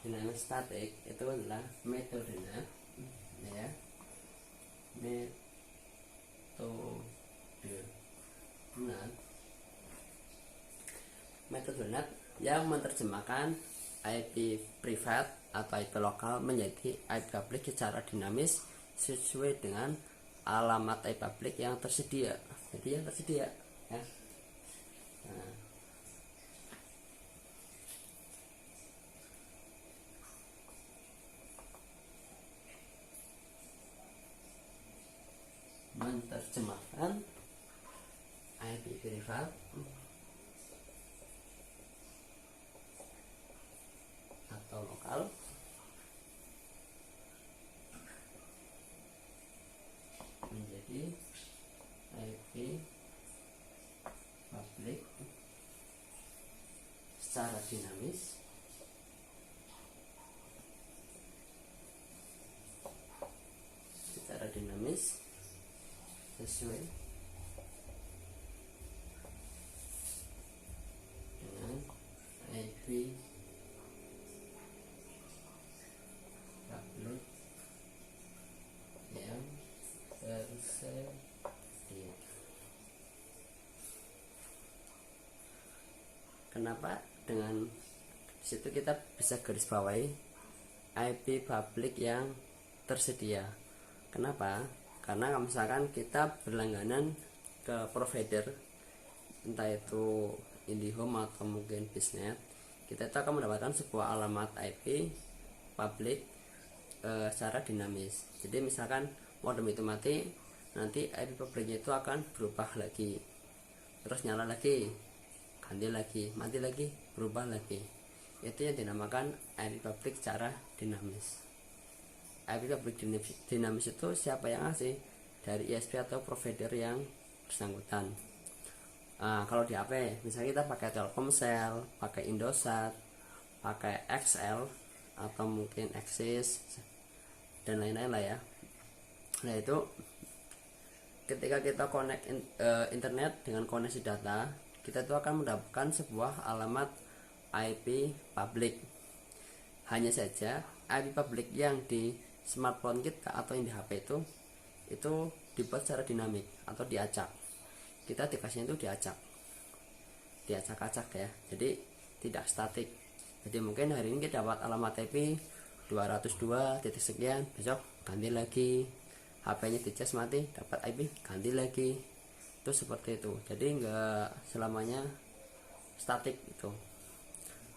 dinamis statik itu adalah metodenya, ya, metode NAT yang menerjemahkan IP private atau IP lokal menjadi IP public secara dinamis sesuai dengan alamat IP public yang tersedia. Jadi yang tersedia, ya. Nah, menerjemahkan IP private atau lokal menjadi IP public secara dinamis sesuai dengan IP public yang tersedia. Kenapa dengan situ kita bisa garis bawahi IP public yang tersedia? Kenapa? Karena kalau misalkan kita berlangganan ke provider, entah itu IndiHome atau mungkin Biznet, kita akan mendapatkan sebuah alamat IP public secara dinamis. Jadi misalkan modem itu mati, nanti IP publiknya itu akan berubah lagi, terus nyala lagi, ganti lagi, mati lagi, berubah lagi. Itu yang dinamakan IP public secara dinamis. IP public dinamis itu siapa yang ngasih? Dari ISP atau provider yang bersangkutan. Kalau di HP misalnya kita pakai Telkomsel, pakai Indosat, pakai XL atau mungkin Axis dan lain-lain lah ya. Nah itu ketika kita connect internet dengan koneksi data, kita itu akan mendapatkan sebuah alamat IP public. Hanya saja IP public yang di smartphone kita atau yang di HP itu dibuat secara dinamik atau diacak. Kita dikasihnya itu diacak-acak ya. Jadi tidak statik. Jadi mungkin hari ini kita dapat alamat IP 202 titik sekian, besok ganti lagi, HP-nya dicas mati, dapat IP ganti lagi. Itu seperti itu. Jadi enggak selamanya statik itu.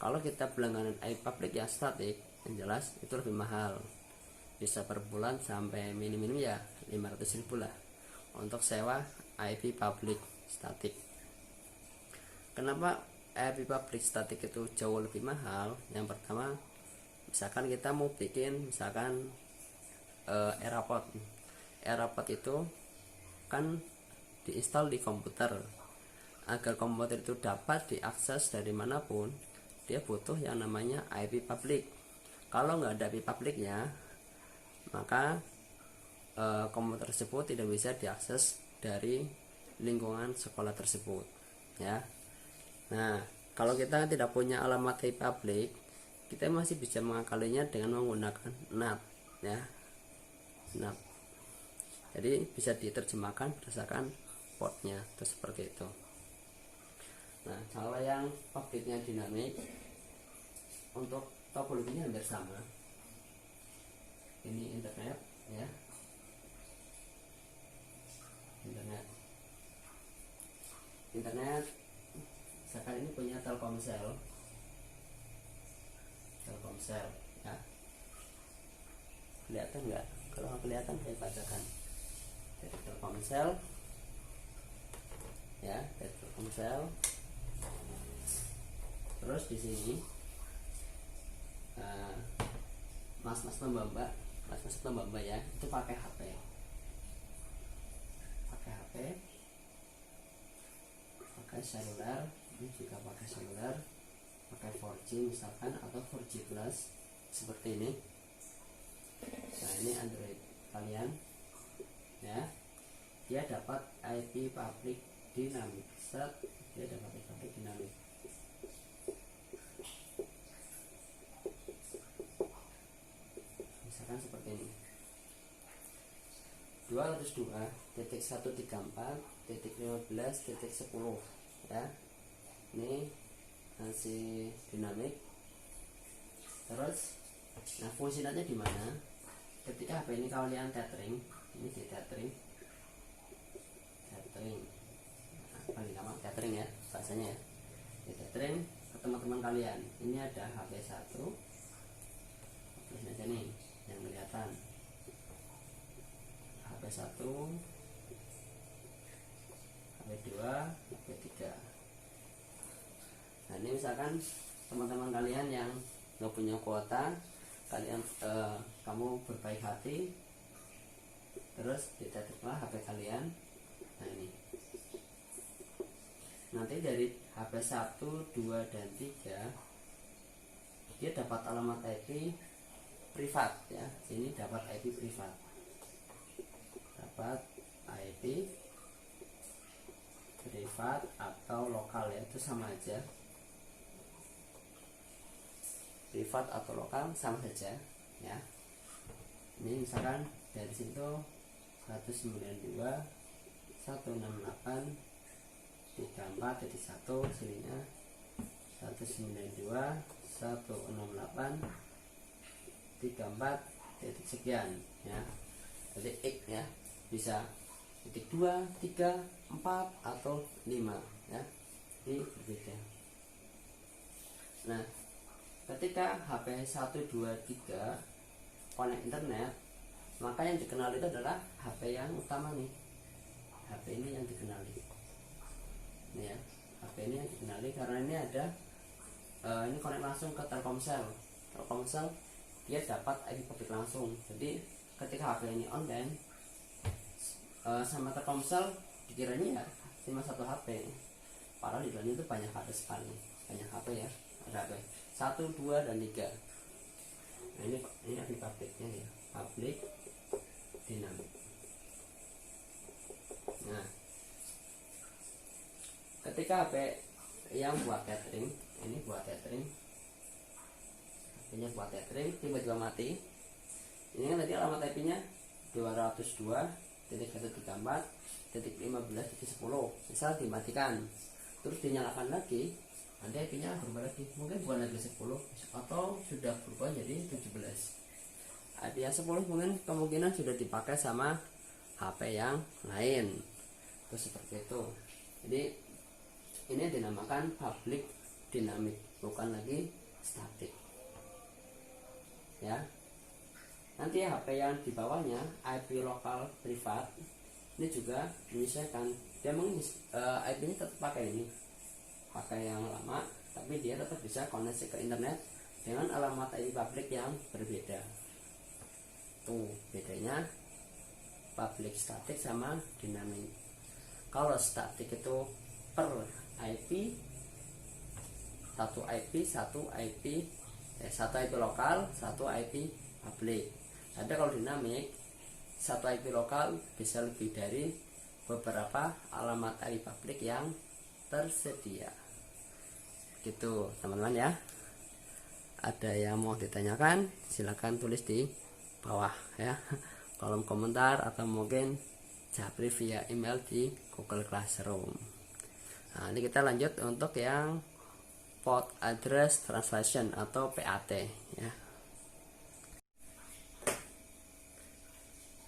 Kalau kita berlangganan IP public yang statik, yang jelas itu lebih mahal. Bisa per bulan sampai minim ya 500.000 lah untuk sewa IP public statik. Kenapa IP public statik itu jauh lebih mahal? Yang pertama, misalkan kita mau bikin misalkan AirPod itu kan diinstal di komputer. Agar komputer itu dapat diakses dari manapun, dia butuh yang namanya IP public. Kalau nggak ada IP publicnya, maka komputer tersebut tidak bisa diakses dari lingkungan sekolah tersebut, ya. Nah, kalau kita tidak punya alamat IP public, kita masih bisa mengakalinya dengan menggunakan NAT, ya. NAT. Jadi bisa diterjemahkan berdasarkan portnya, itu seperti itu. Nah, kalau yang publiknya dinamik, untuk topologinya hampir sama. Ini internet, ya. Internet sekarang ini punya Telkomsel, ya. Kelihatan nggak? Kalau nggak kelihatan saya bacakan. Dari Telkomsel, ya, dari Telkomsel. Terus di sini mas-mas Mbak ya, itu pakai HP, pakai seluler, ini juga pakai seluler, pakai 4G misalkan atau 4G plus seperti ini. Nah, ini Android kalian, ya, dia dapat IP public dinamik. Dia dapat IP public dinamik. 202.134.15.10 ya. Ini masih dinamik. Terus nah fungsinya di mana? Ketika HP ini kalian tethering, ini di tethering, paling gampang tethering ya bahasanya ya. Di tethering ke teman-teman kalian. Ini ada HP 1, tulis aja nih yang kelihatan. HP 1, HP 2, HP 3. Nah, ini misalkan teman-teman kalian yang nggak punya kuota, kalian kamu berbaik hati, terus ditetiklah HP kalian. Nah, ini nanti dari HP 1, 2, dan 3 dia dapat alamat IP privat ya. Ini dapat IP privat, dapat IP privat atau lokal ya, itu sama aja. Privat atau lokal sama saja ya. Ini misalkan dari situ 192.168.34.1 sininya 192.168.34 titik sekian ya. Jadi X ya, bisa titik 2, 3, 4 atau 5 ya. Ini berbeda. Nah, ketika HP 1, 2, 3 connect internet, maka yang dikenali itu adalah HP yang utama nih. HP ini yang dikenali. Nih ya, HP ini yang dikenali karena ini ada ini connect langsung ke Telkomsel. Telkomsel dia dapat IP publik langsung. Jadi ketika HP ini online sama Telkomsel dikiranya ya cuma satu HP. Padahal di dalamnya itu banyak HP sekali, banyak HP ya. Ada HP 1, 2, dan 3. Nah, ini IP publiknya ya, publik dinamik. Nah, ketika HP yang buat tethering, ini buat tethering, HP-nya buat tethering, tiba-tiba mati. Ini kan tadi alamat IP-nya 202.134.15.10. Misal dimatikan, terus dinyalakan lagi, nanti IP-nya berubah lagi, mungkin bukan lagi 10 atau sudah berubah jadi 17. IP yang 10 mungkin kemungkinan sudah dipakai sama HP yang lain. Terus seperti itu. Jadi ini dinamakan public dynamic, bukan lagi static. Ya. Nanti HP yang di bawahnya IP lokal privat ini juga menyesuaikan. Dia IP-nya tetap pakai ini, pakai yang lama, tapi dia tetap bisa koneksi ke internet dengan alamat IP publik yang berbeda. Tuh bedanya public static sama dinamik. Kalau static itu per IP, satu IP lokal, satu IP publik. Ada kalau dinamik, satu IP lokal bisa lebih dari beberapa alamat IP publik yang tersedia. Gitu teman-teman ya. Ada yang mau ditanyakan silakan tulis di bawah ya, kolom komentar, atau mungkin japri via email di Google Classroom. Nah, ini kita lanjut untuk yang port address translation atau PAT ya.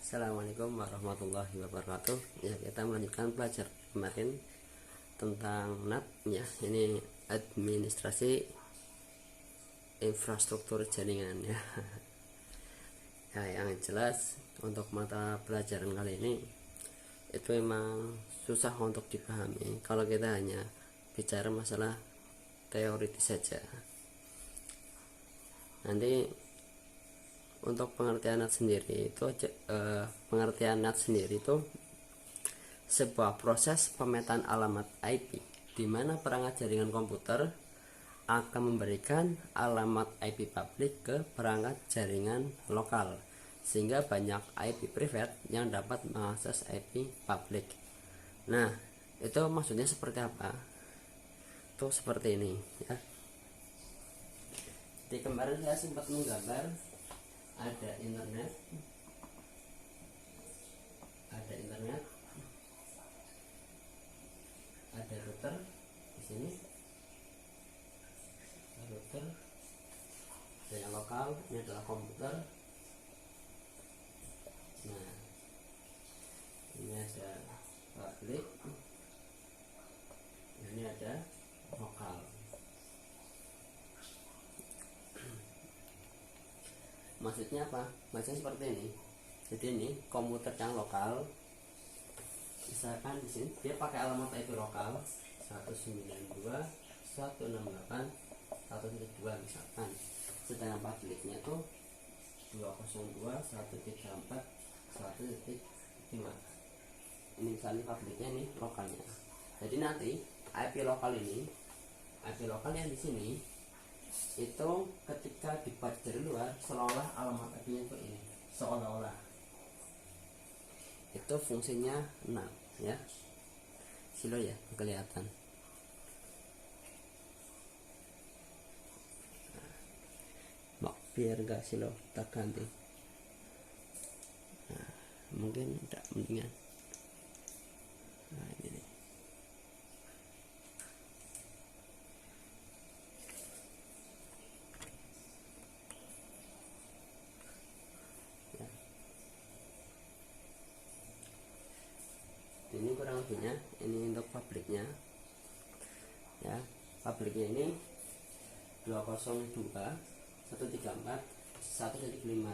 Assalamualaikum warahmatullahi wabarakatuh. Ya, kita melanjutkan pelajaran kemarin tentang NAT ya. Ini administrasi infrastruktur jaringan ya. Ya, yang jelas untuk mata pelajaran kali ini itu memang susah untuk dipahami kalau kita hanya bicara masalah teoritis saja. Nanti untuk pengertian NAT sendiri itu pengertian NAT sendiri itu sebuah proses pemetaan alamat IP di mana perangkat jaringan komputer akan memberikan alamat IP publik ke perangkat jaringan lokal, sehingga banyak IP privat yang dapat mengakses IP publik. Nah, itu maksudnya seperti apa? Itu seperti ini ya. Di kemarin saya sempat menggambar ada internet, sini router, ada yang lokal, ini adalah komputer. Nah, ini ada public, ini ada lokal. Maksudnya apa? Maksudnya seperti ini. Jadi ini komputer yang lokal, misalkan di sini dia pakai alamat IP lokal 192.168.1.2 misalkan, sedangkan publiknya tuh 202.134.1.5. ini misalnya publiknya nih, lokalnya. Jadi nanti IP lokal yang di sini itu ketika dibaca dari luar, seolah alamat IP-nya itu ini, seolah-olah itu fungsinya 6 ya. Silo ya kelihatan. Nah, biar enggak silo tak ganti. Nah, mungkin tidak mendingan. Nah, ini. Ya. Ini kurang lebihnya, ini untuk publiknya. Ya, publiknya ini 202.134.1.5.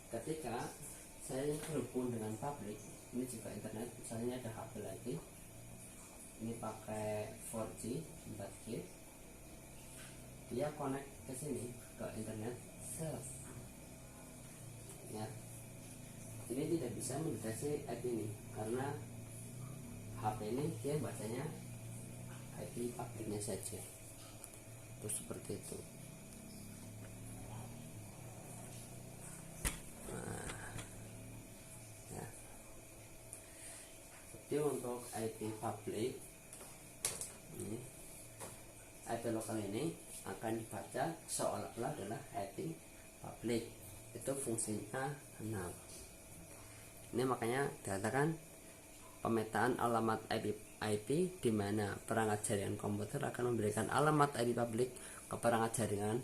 Ketika saya terhubung dengan publik, ini juga internet, misalnya ada HP lagi, ini pakai 4G 4G, dia connect ke sini ke internet ya. Ini tidak bisa mendeteksi IP ini karena HP ini dia bacanya IP publiknya saja. Terus seperti itu. Nah, ya. Jadi untuk IP publik ini, IP lokal ini akan dibaca seolah-olah adalah IP publik. Itu fungsinya 6. Ini makanya dikatakan pemetaan alamat IP di mana perangkat jaringan komputer akan memberikan alamat IP publik ke perangkat jaringan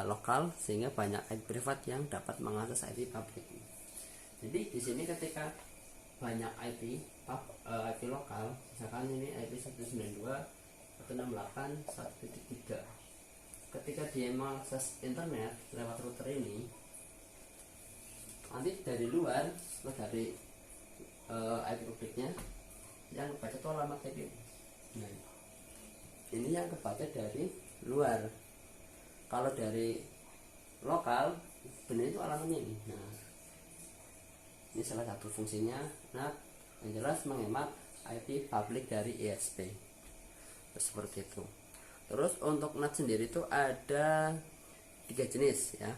lokal, sehingga banyak IP privat yang dapat mengakses IP publik. Jadi di sini ketika banyak IP lokal, misalkan ini IP 192.168.1.3, ketika dia mengakses internet lewat router ini, nanti dari luar, dari IP publiknya yang kebaca itu alamat IP. Nah, ini yang kebaca dari luar. Kalau dari lokal, benar itu alamatnya ini. Nah, ini salah satu fungsinya. Nah, yang jelas menghemat IP publik dari ISP. Seperti itu. Terus untuk NAT sendiri itu ada 3 jenis ya.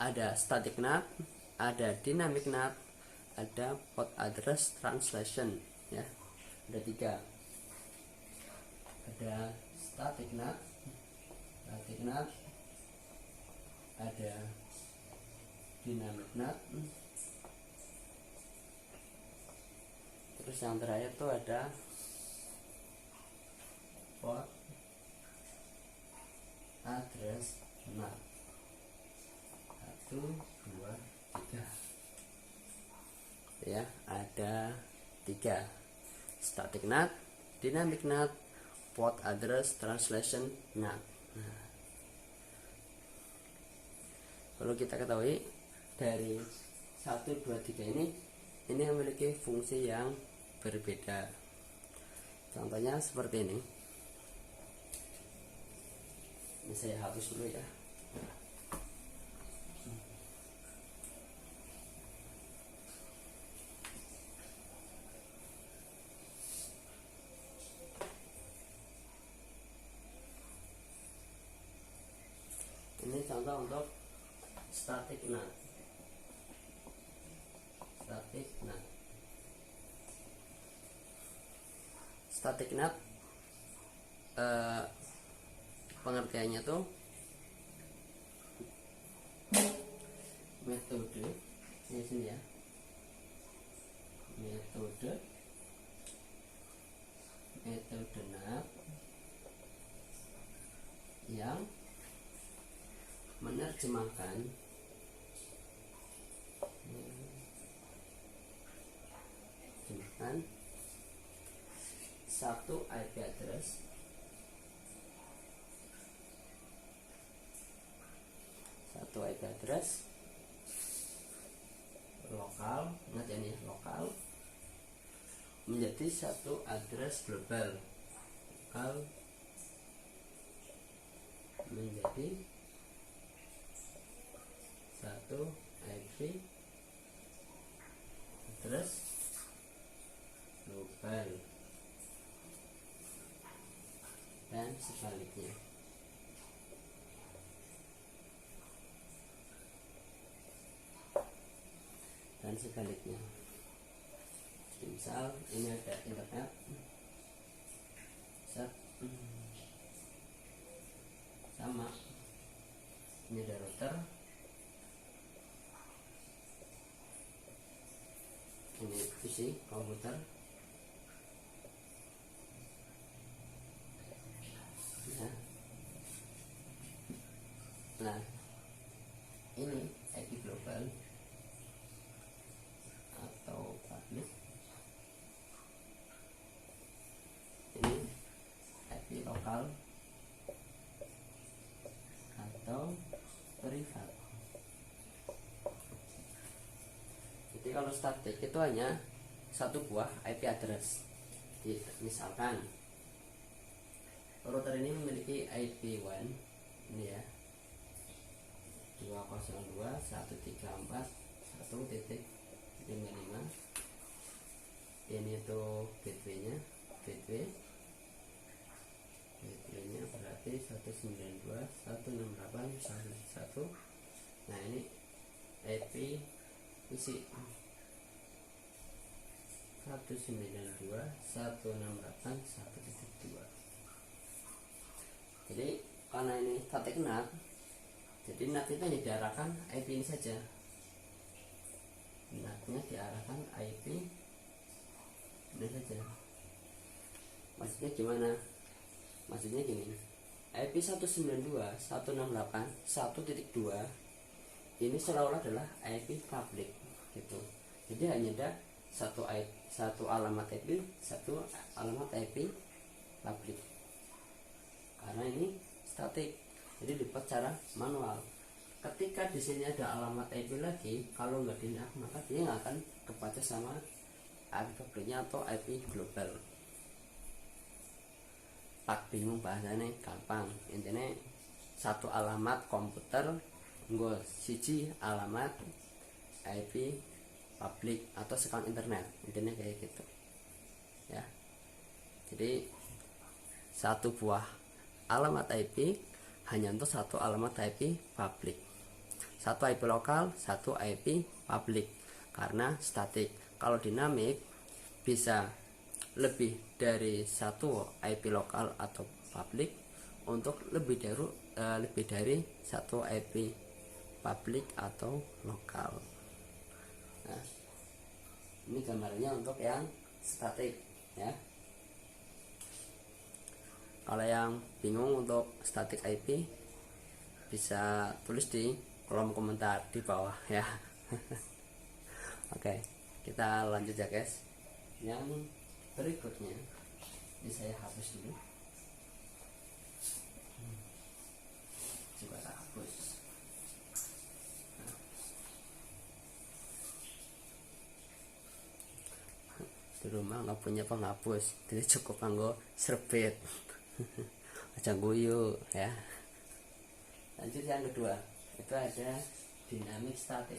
Ada static NAT, ada dynamic NAT, ada port address translation ya. Ada 3. Ada static NAT, ada dynamic NAT, terus yang terakhir itu ada port address NAT. 1, 2, 3 ya, ada 3: static NAT, dynamic NAT, port address translation NAT. Nah, perlu kita ketahui dari 1, 2, 3 ini memiliki fungsi yang berbeda. Contohnya seperti ini. Ini saya hapus dulu ya. Ini contoh untuk static NAT. Static NAT pengertiannya tuh metode ini sini ya, metode NAP yang menerjemahkan satu IP address lokal, ingat ya nih, lokal menjadi satu address global, lokal menjadi satu IP address global, dan sebaliknya. Jadi misal ini ada internet, sama ini ada router, ini PC komputer, ya. Nah, ini IP global atau public, ini IP lokal atau privat. Jadi kalau statik itu hanya satu buah IP address. Jadi, misalkan router ini memiliki IP1 ini ya, 202.134.1.55. Ini tuh gateway-nya, gateway-nya berarti 192.168.1.1. Nah, ini IP PC 192.168.1.2. Jadi karena ini static NAT, jadi NAT itu hanya diarahkan IP ini saja. NAT-nya diarahkan IP ini saja. Maksudnya gimana? Maksudnya gini, IP 192.168.1.2 ini seolah-olah adalah IP public gitu. Jadi hanya ada satu alamat IP, satu alamat IP public. Karena ini statik, jadi dibuat secara manual. Ketika di sini ada alamat IP lagi, kalau nggak di-NAP maka dia nggak akan kebaca sama IP publiknya atau IP global. Tak bingung bahasanya, gampang. Intinya satu alamat komputer nggo siji alamat IP publik atau account internet, intinya kayak gitu ya. Jadi satu buah alamat IP hanya untuk satu alamat IP publik, satu IP lokal, satu IP publik, karena statik. Kalau dinamik bisa lebih dari satu IP lokal atau publik untuk lebih dari satu IP publik atau lokal. Nah, ini gambarnya untuk yang statik ya. Kalau yang bingung untuk static IP bisa tulis di kolom komentar di bawah ya. Oke, kita lanjut ya guys. Yang berikutnya ini saya hapus dulu. Coba tak hapus. Di rumah nggak punya penghapus, jadi cukup anggo serbet. Aja guyu ya. Lanjut yang kedua, itu ada dynamic static.